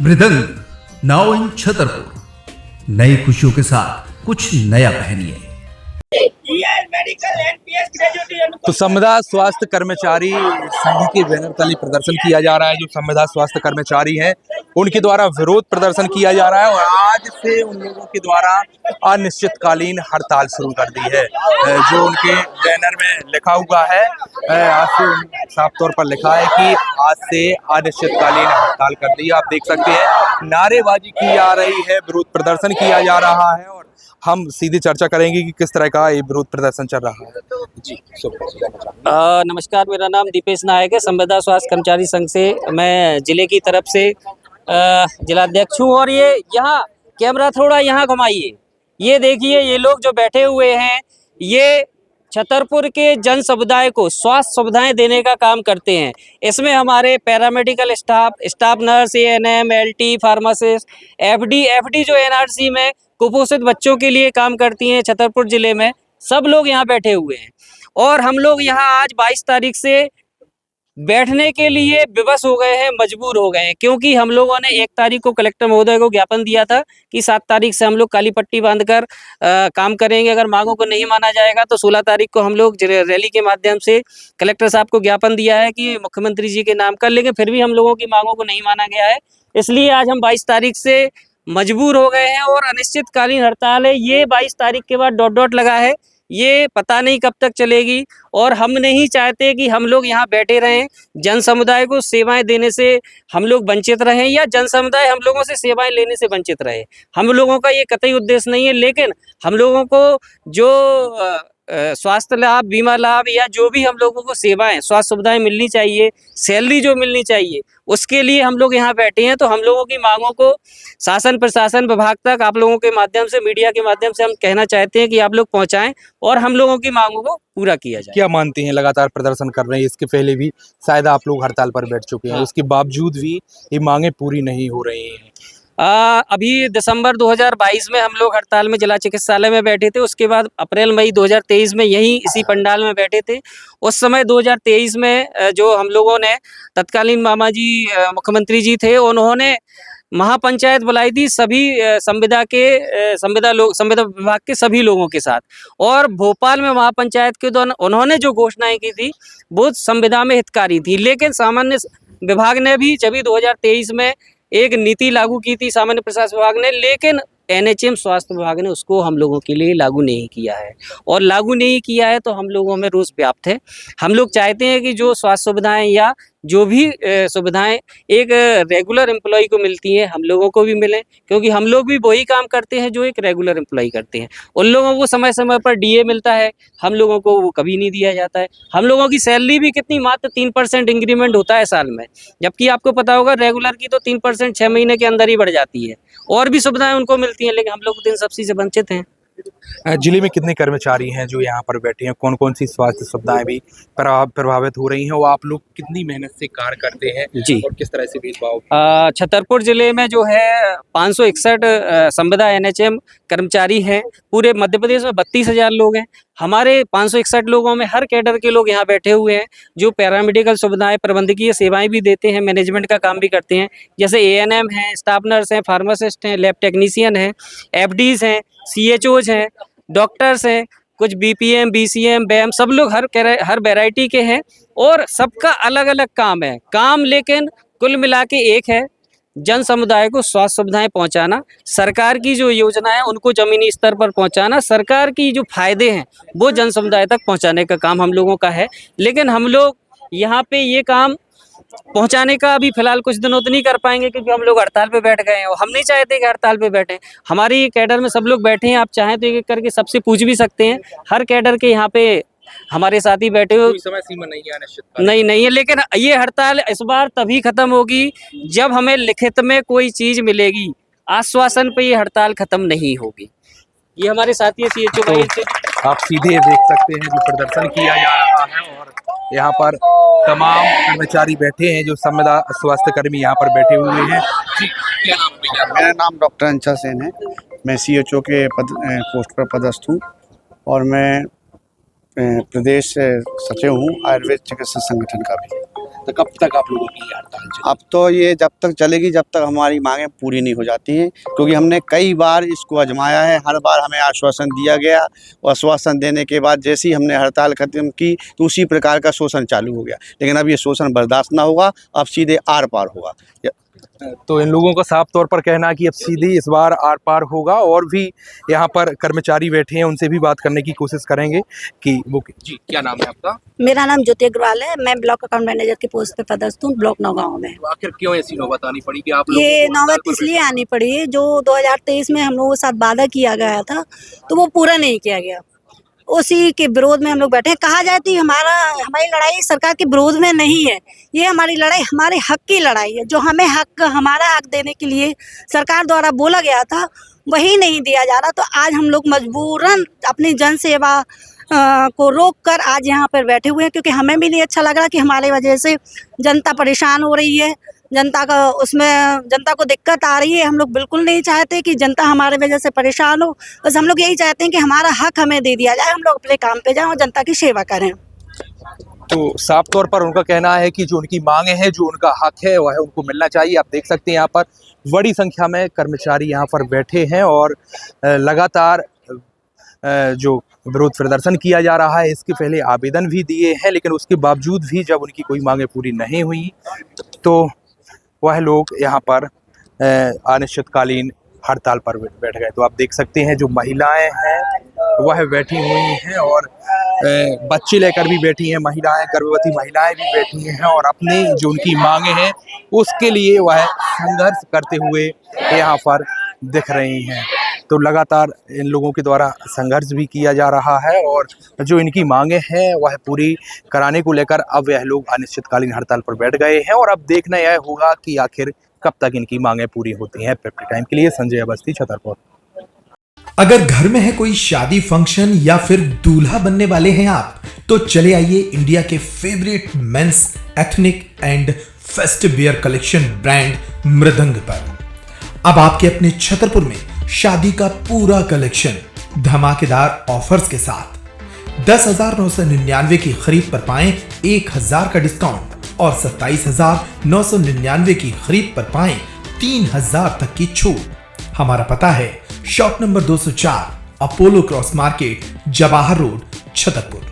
मृदंग now in Chhatarpur. नई खुशियों के साथ कुछ नया पहनिए। तो संविदा स्वास्थ्य कर्मचारी संघ के बैनर तले प्रदर्शन किया जा रहा है। जो संविदा स्वास्थ्य कर्मचारी हैं उनके द्वारा विरोध प्रदर्शन किया जा रहा है और आज से उन लोगों के द्वारा अनिश्चितकालीन हड़ताल शुरू कर दी है। जो उनके बैनर में लिखा हुआ है, आज से साफ तौर पर लिखा है कि आज से अनिश्चितकालीन हड़ताल कर दी है। आप देख सकते हैं नारेबाजी की जा रही है, विरोध प्रदर्शन किया जा रहा है और हम सीधी चर्चा करेंगे कि किस तरह का ये विरोध प्रदर्शन चल रहा है। जी नमस्कार, मेरा नाम दीपेश नायक है। संविदा स्वास्थ्य कर्मचारी संघ से मैं जिले की तरफ से जिलाध्यक्ष हूँ। और ये यहाँ कैमरा थोड़ा यहाँ घुमाइए, ये देखिए ये लोग जो बैठे हुए हैं ये छतरपुर के जन समुदाय को स्वास्थ्य सुविधाएं देने का काम करते हैं। इसमें हमारे paramedical staff nurse, ANM, LT, pharmacist, FD जो एनआरसी में कुपोषित बच्चों के लिए काम करती हैं छतरपुर जिले में, सब लोग यहाँ बैठे हुए हैं। और हम लोग यहाँ आज 22 तारीख से बैठने के लिए विवश हो गए हैं, मजबूर हो गए हैं, क्योंकि हम लोगों ने 1 तारीख को कलेक्टर महोदय को ज्ञापन दिया था कि 7 तारीख से हम लोग काली पट्टी बांधकर काम करेंगे। अगर मांगों को नहीं माना जाएगा तो 16 तारीख को हम लोग रैली के माध्यम से कलेक्टर साहब को ज्ञापन दिया है कि मुख्यमंत्री जी के नाम का, लेकिन फिर भी हम लोगों की मांगों को नहीं माना गया है। इसलिए आज हम 22 तारीख से मजबूर हो गए हैं और अनिश्चितकालीन हड़ताल है। ये 22 तारीख के बाद डॉट लगा है, ये पता नहीं कब तक चलेगी। और हम नहीं चाहते कि हम लोग यहाँ बैठे रहें, जन समुदाय को सेवाएं देने से हम लोग वंचित रहें या जन समुदाय हम लोगों से सेवाएं लेने से वंचित रहे। हम लोगों का ये कतई उद्देश्य नहीं है, लेकिन हम लोगों को जो स्वास्थ्य लाभ, बीमा लाभ या जो भी हम लोगों को सेवाएं, स्वास्थ्य सुविधाएं मिलनी चाहिए, सैलरी जो मिलनी चाहिए, उसके लिए हम लोग यहाँ बैठे हैं। तो हम लोगों की मांगों को शासन प्रशासन विभाग तक आप लोगों के माध्यम से, मीडिया के माध्यम से हम कहना चाहते हैं कि आप लोग पहुँचाएं और हम लोगों की मांगों को पूरा किया जाए। क्या मानते हैं, लगातार प्रदर्शन कर रहे हैं, इसके पहले भी शायद आप लोग हड़ताल पर बैठ चुके हैं, उसके बावजूद भी ये मांगे पूरी नहीं हो रही हैं? अभी दिसंबर 2022 में हम लोग हड़ताल में जिला चिकित्सालय में बैठे थे। उसके बाद अप्रैल मई 2023 में यहीं इसी पंडाल में बैठे थे। उस समय 2023 में जो हम लोगों ने तत्कालीन मामा जी मुख्यमंत्री जी थे, उन्होंने महापंचायत बुलाई थी सभी संविदा विभाग के सभी लोगों के साथ। और भोपाल में महापंचायत के दौरान उन्होंने जो घोषणाएं की थी वो संविदा में हितकारी थी, लेकिन सामान्य विभाग ने भी जब 2023 में एक नीति लागू की थी सामान्य प्रशासन विभाग ने, लेकिन एनएचएम स्वास्थ्य विभाग ने उसको हम लोगों के लिए लागू नहीं किया है। और लागू नहीं किया है तो हम लोगों में रोष व्याप्त है। हम लोग चाहते हैं कि जो स्वास्थ्य सुविधाएं या जो भी सुविधाएं एक रेगुलर एम्प्लॉय को मिलती हैं, हम लोगों को भी मिलें, क्योंकि हम लोग भी वही काम करते हैं जो एक रेगुलर एम्प्लॉय करते हैं। उन लोगों को समय समय पर डीए मिलता है, हम लोगों को वो कभी नहीं दिया जाता है। हम लोगों की सैलरी भी कितनी, मात्र 3% इंक्रीमेंट होता है साल में, जबकि आपको पता होगा रेगुलर की तो 3% 6 महीने के अंदर ही बढ़ जाती है। और भी सुविधाएं उनको मिलती हैं, लेकिन हम लोग इन सबसे से वंचित हैं। जिले में कितने कर्मचारी हैं जो यहाँ पर बैठे हैं, कौन कौन सी स्वास्थ्य सुविधाएं भी प्रभावित हो रही हैं, वो आप लोग कितनी मेहनत से कार्य करते हैं जी, और किस तरह से भेदभाव? छतरपुर जिले में जो है 561 संविदा एनएचएम कर्मचारी हैं। पूरे मध्य प्रदेश में 32,000 लोग हैं। हमारे 561 लोगों में हर कैडर के लोग यहाँ बैठे हुए हैं, जो पैरामेडिकल सुविधाएं, प्रबंधकीय सेवाएं भी देते हैं, मैनेजमेंट का काम भी करते हैं। जैसे एएनएम हैं, स्टाफ नर्स हैं, फार्मासिस्ट हैं, लैब टेक्नीशियन हैं, एफडीज हैं, सीएचओज हैं, डॉक्टर्स हैं, कुछ बीपीएम, बीसीएम, बैम, सब लोग हर वैरायटी के हैं और सबका अलग अलग काम है। काम लेकिन कुल मिला के एक है, जन समुदाय को स्वास्थ्य सुविधाएं पहुंचाना, सरकार की जो योजना है उनको जमीनी स्तर पर पहुंचाना, सरकार की जो फायदे हैं वो जन समुदाय तक पहुंचाने का काम हम लोगों का है। लेकिन हम लोग यहाँ पे ये काम पहुंचाने का अभी फिलहाल कुछ दिनों तो नहीं कर पाएंगे, क्योंकि हम लोग हड़ताल पे बैठ गए हैं और हम नहीं चाहते कि हड़ताल पे बैठे। हमारी कैडर में सब लोग बैठे हैं, आप चाहें तो एक करके सबसे पूछ भी सकते हैं। हर कैडर के यहाँ पे हमारे साथी बैठे हो, समय सीमा नहीं है, नहीं है, लेकिन ये हड़ताल इस बार तभी खत्म होगी जब हमें लिखित में कोई चीज मिलेगी। आश्वासन पे ये हड़ताल खत्म नहीं होगी। ये हमारे साथी सीएचओ भाई, आप सीधे देख सकते हैं जो प्रदर्शन किया जा रहा है और यहाँ पर तमाम कर्मचारी बैठे हैं, जो संविदा स्वास्थ्य कर्मी यहाँ पर बैठे हुए हैं। क्या नाम है? मेरा नाम डॉक्टर अंशा सेन है। मैं सीएचओ के पोस्ट पर पदस्थ हूँ और मैं प्रदेश सचिव हूँ आयुर्वेद चिकित्सा संगठन का भी। तो कब तक आप लोगों की ये हड़ताल चलेगी? अब तो ये जब तक चलेगी जब तक हमारी मांगें पूरी नहीं हो जाती हैं, क्योंकि हमने कई बार इसको आजमाया है। हर बार हमें आश्वासन दिया गया और आश्वासन देने के बाद जैसे ही हमने हड़ताल खत्म की तो उसी प्रकार का शोषण चालू हो गया। लेकिन अब ये शोषण बर्दाश्त ना होगा, अब सीधे आर पार होगा। तो इन लोगों का साफ तौर पर कहना है कि अब सीधी इस बार आर पार होगा। और भी यहाँ पर कर्मचारी बैठे हैं, उनसे भी बात करने की कोशिश करेंगे कि वो जी क्या नाम है आपका? मेरा नाम ज्योति अग्रवाल है। मैं ब्लॉक अकाउंट मैनेजर की पोस्ट पे पदस्थ हूँ ब्लॉक नौगांव में। तो आखिर क्यों ऐसी नौबत आनी पड़ी कि आप लोगों ये को नौबत हड़ताल पर इसलिए आनी पड़ी, जो 2023 में हम लोगों के साथ वादा किया गया था तो वो पूरा नहीं किया गया। उसी के विरोध में हम लोग बैठे हैं। कहा जाए तो हमारी लड़ाई सरकार के विरोध में नहीं है, ये हमारी लड़ाई हमारे हक की लड़ाई है। जो हमें हमारा हक देने के लिए सरकार द्वारा बोला गया था वही नहीं दिया जा रहा। तो आज हम लोग मजबूरन अपनी जन सेवा को रोक कर आज यहाँ पर बैठे हुए हैं, क्योंकि हमें भी नहीं अच्छा लग रहा कि हमारी वजह से जनता परेशान हो रही है, जनता को दिक्कत आ रही है। हम लोग बिल्कुल नहीं चाहते कि जनता हमारे वजह से परेशान हो। बस हम लोग यही चाहते हैं कि हमारा हक हमें दे दिया जाए, हम लोग अपने काम पे जाएं और जनता की सेवा करें। तो साफ तौर पर उनका कहना है कि जो उनकी मांगे हैं, जो उनका हक है वह उनको मिलना चाहिए। आप देख सकते हैं यहाँ पर बड़ी संख्या में कर्मचारी यहाँ पर बैठे हैं और लगातार जो विरोध प्रदर्शन किया जा रहा है, इसके पहले आवेदन भी दिए हैं, लेकिन उसके बावजूद भी जब उनकी कोई मांगे पूरी नहीं हुई तो वह लोग यहाँ पर अनिश्चितकालीन हड़ताल पर बैठ गए। तो आप देख सकते हैं जो महिलाएं हैं वह बैठी हुई हैं और बच्चे लेकर भी बैठी हैं महिलाएं, गर्भवती महिलाएं भी बैठी हैं और अपनी जो उनकी मांगे हैं उसके लिए वह संघर्ष करते हुए यहाँ पर दिख रही हैं। तो लगातार इन लोगों के द्वारा संघर्ष भी किया जा रहा है और जो इनकी मांगे हैं वह पूरी कराने को लेकर अब यह लोग अनिश्चितकालीन हड़ताल पर बैठ गए हैं और अब देखना यह होगा कि आखिर कब तक इनकी मांगे पूरी होती हैं। पेपर टाइम के लिए संजय अवस्थी, छतरपुर। अगर घर में है कोई शादी फंक्शन या फिर दूल्हा बनने वाले हैं आप, तो चले आइए इंडिया के favourite men's ethnic and festive wear collection brand Mridang पर। अब आपके अपने छतरपुर में शादी का पूरा कलेक्शन धमाकेदार ऑफर्स के साथ 10,999 की खरीद पर पाएं 1,000 का डिस्काउंट और 27,999 की खरीद पर पाएं 3,000 तक की छूट। हमारा पता है shop number 204 Apollo cross market, Jawahar road, Chhatarpur.